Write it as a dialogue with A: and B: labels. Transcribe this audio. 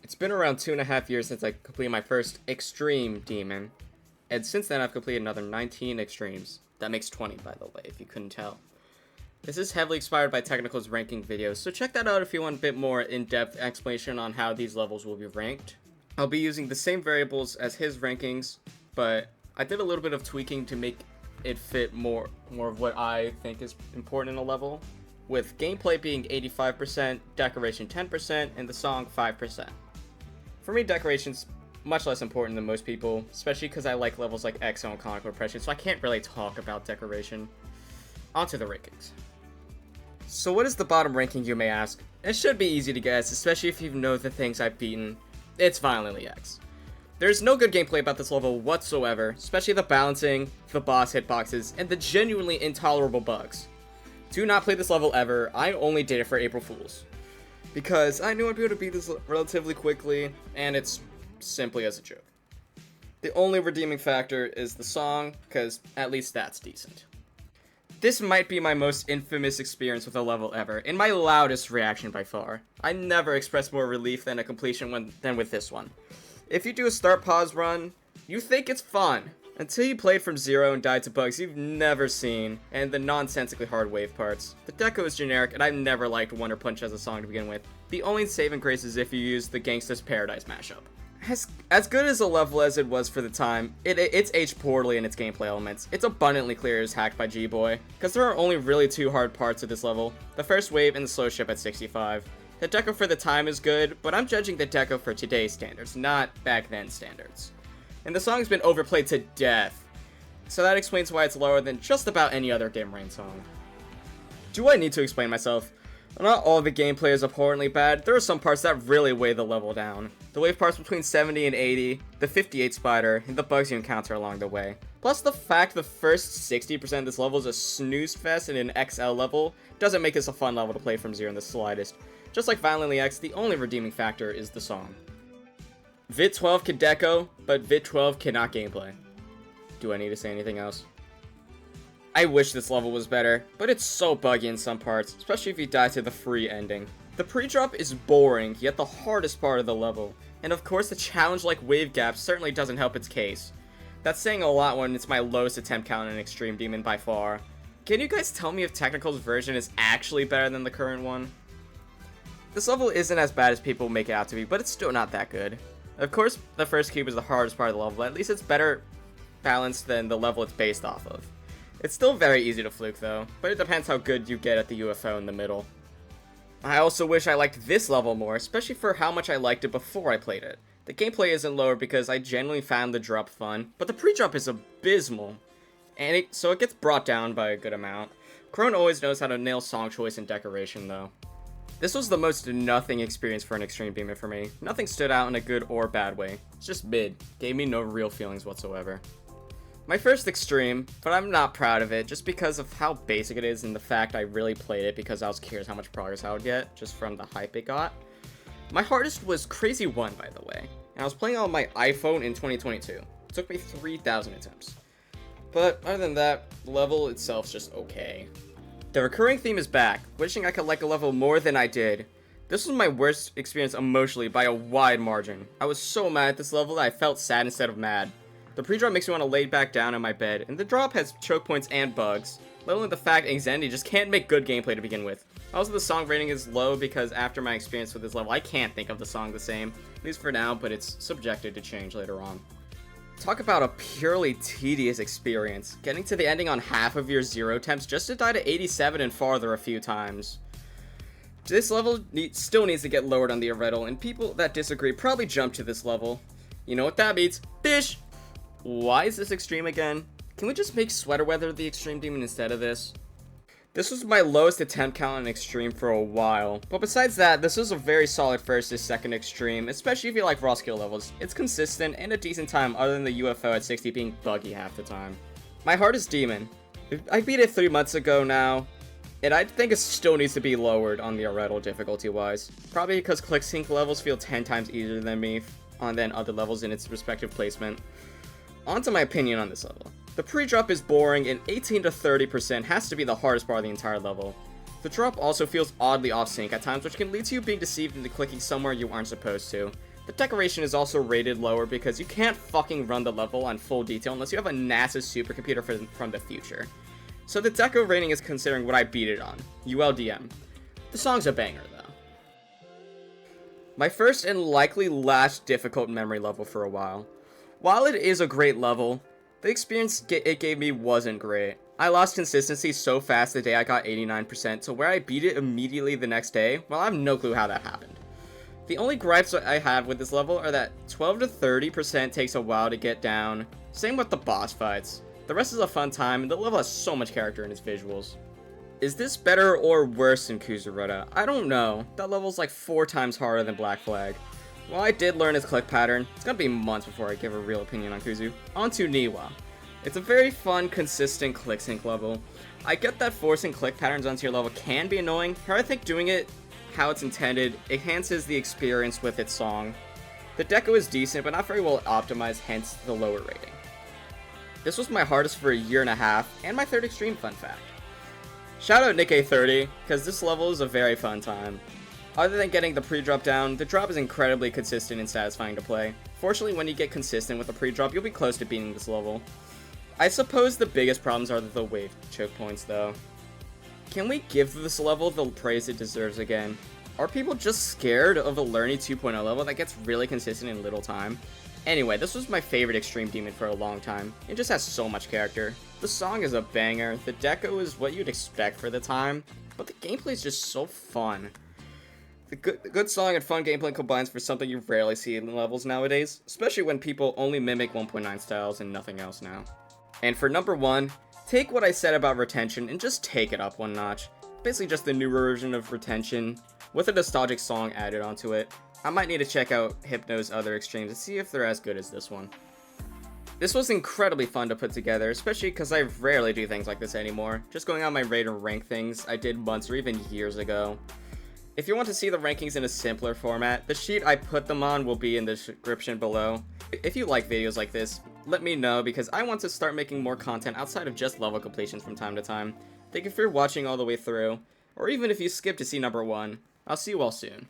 A: It's been around 2.5 years since I completed my first Extreme Demon, and since then I've completed another 19 Extremes. That makes 20, by the way, if you couldn't tell. This is heavily inspired by Technical's ranking videos, so check that out if you want a bit more in-depth explanation on how these levels will be ranked. I'll be using the same variables as his rankings, but I did a little bit of tweaking to make it fit more of what I think is important in a level, with gameplay being 85%, decoration 10%, and the song 5%. For me, decoration's much less important than most people, especially because I like levels like EXO and Conical Repression, so I can't really talk about decoration. Onto the rankings. So what is the bottom ranking, you may ask? It should be easy to guess, especially if you know the things I've beaten. It's Violently X. There's no good gameplay about this level whatsoever, especially the balancing, the boss hitboxes, and the genuinely intolerable bugs. Do not play this level ever. I only did it for April Fools, because I knew I'd be able to beat this relatively quickly, and it's simply as a joke. The only redeeming factor is the song, because at least that's decent. This might be my most infamous experience with a level ever, and my loudest reaction by far. I never expressed more relief than a completion than with this one. If you do a start-pause run, you think it's fun, until you played from zero and died to bugs you've never seen, and the nonsensically hard wave parts. The deco is generic, and I've never liked Wonder Punch as a song to begin with. The only saving grace is if you use the Gangsta's Paradise mashup. As good as a level as it was for the time, it's aged poorly in its gameplay elements. It's abundantly clear it's hacked by G-Boy, because there are only really two hard parts of this level, the first wave and the slow ship at 65. The deco for the time is good, but I'm judging the deco for today's standards, not back then standards. And the song's been overplayed to death, so that explains why it's lower than just about any other Dim Rain song. Do I need to explain myself? Not all the gameplay is abhorrently bad, there are some parts that really weigh the level down. The wave parts between 70 and 80, the 58 spider, and the bugs you encounter along the way. Plus the fact the first 60% of this level is a snooze fest in an XL level doesn't make this a fun level to play from zero in the slightest. Just like Violently X, the only redeeming factor is the song. VIT-12 can deco, but VIT-12 cannot gameplay. Do I need to say anything else? I wish this level was better, but it's so buggy in some parts, especially if you die to the free ending. The pre-drop is boring, yet the hardest part of the level, and of course the challenge like wave gap certainly doesn't help its case. That's saying a lot when it's my lowest attempt count in Extreme Demon by far. Can you guys tell me if Technical's version is actually better than the current one? This level isn't as bad as people make it out to be, but it's still not that good. Of course, the first cube is the hardest part of the level, but at least it's better balanced than the level it's based off of. It's still very easy to fluke though, but it depends how good you get at the UFO in the middle. I also wish I liked this level more, especially for how much I liked it before I played it. The gameplay isn't lower because I genuinely found the drop fun, but the pre-drop is abysmal, and so it gets brought down by a good amount. Krone always knows how to nail song choice and decoration though. This was the most nothing experience for an Extreme Demon for me. Nothing stood out in a good or bad way. It's just mid. Gave me no real feelings whatsoever. My first Extreme, but I'm not proud of it just because of how basic it is and the fact I really played it because I was curious how much progress I would get just from the hype it got. My hardest was Crazy 1, by the way, and I was playing on my iPhone in 2022. It took me 3,000 attempts. But other than that, the level itself's just okay. The recurring theme is back, wishing I could like a level more than I did. This was my worst experience emotionally by a wide margin. I was so mad at this level that I felt sad instead of mad. The pre-drop makes me want to lay back down in my bed, and the drop has choke points and bugs. Let alone the fact Xandy just can't make good gameplay to begin with. Also, the song rating is low because after my experience with this level, I can't think of the song the same, at least for now, but it's subjected to change later on. Talk about a purely tedious experience, getting to the ending on half of your zero attempts just to die to 87 and farther a few times. This level still needs to get lowered on the Irreddle, and people that disagree probably jump to this level. You know what that means? Bish! Why is this extreme again? Can we just make Sweater Weather the Extreme Demon instead of this? This was my lowest attempt count on Extreme for a while, but besides that, this was a very solid first to second Extreme, especially if you like raw skill levels. It's consistent and a decent time other than the UFO at 60 being buggy half the time. My hardest Demon. I beat it 3 months ago now, and I think it still needs to be lowered on the Irreddle difficulty-wise. Probably because Click Sync levels feel 10 times easier than me than other levels in its respective placement. On to my opinion on this level. The pre-drop is boring, and 18 to 30% has to be the hardest part of the entire level. The drop also feels oddly off-sync at times, which can lead to you being deceived into clicking somewhere you aren't supposed to. The decoration is also rated lower because you can't fucking run the level on full detail unless you have a NASA supercomputer from the future. So the deco rating is considering what I beat it on, ULDM. The song's a banger though. My first and likely last difficult memory level for a while. While it is a great level, the experience it gave me wasn't great. I lost consistency so fast the day I got 89% to where I beat it immediately the next day. Well, I have no clue how that happened. The only gripes I have with this level are that 12 to 30% takes a while to get down. Same with the boss fights. The rest is a fun time, and the level has so much character in its visuals. Is this better or worse than Kuzuruta? I don't know. That level's like 4 times harder than Black Flag. While I did learn his click pattern, it's gonna be months before I give a real opinion on Kuzu. On to Niwa. It's a very fun, consistent click sync level. I get that forcing click patterns onto your level can be annoying, but I think doing it how it's intended enhances the experience with its song. The deco is decent, but not very well optimized, hence the lower rating. This was my hardest for a year and a half, and my third extreme fun fact. Shout out Nikkei30, because this level is a very fun time. Other than getting the pre-drop down, the drop is incredibly consistent and satisfying to play. Fortunately, when you get consistent with the pre-drop, you'll be close to beating this level. I suppose the biggest problems are the wave choke points though. Can we give this level the praise it deserves again? Are people just scared of a Lerny 2.0 level that gets really consistent in little time? Anyway, this was my favorite Extreme Demon for a long time. It just has so much character. The song is a banger, the deco is what you'd expect for the time, but the gameplay is just so fun. The good song and fun gameplay combines for something you rarely see in levels nowadays, especially when people only mimic 1.9 styles and nothing else now. And for number 1, take what I said about retention and just take it up one notch. Basically just the newer version of retention, with a nostalgic song added onto it. I might need to check out Hypno's other extremes to see if they're as good as this one. This was incredibly fun to put together, especially because I rarely do things like this anymore. Just going on my rate and rank things I did months or even years ago. If you want to see the rankings in a simpler format, the sheet I put them on will be in the description below. If you like videos like this, let me know because I want to start making more content outside of just level completions from time to time. Thank you for watching all the way through, or even if you skipped to see number 1. I'll see you all soon.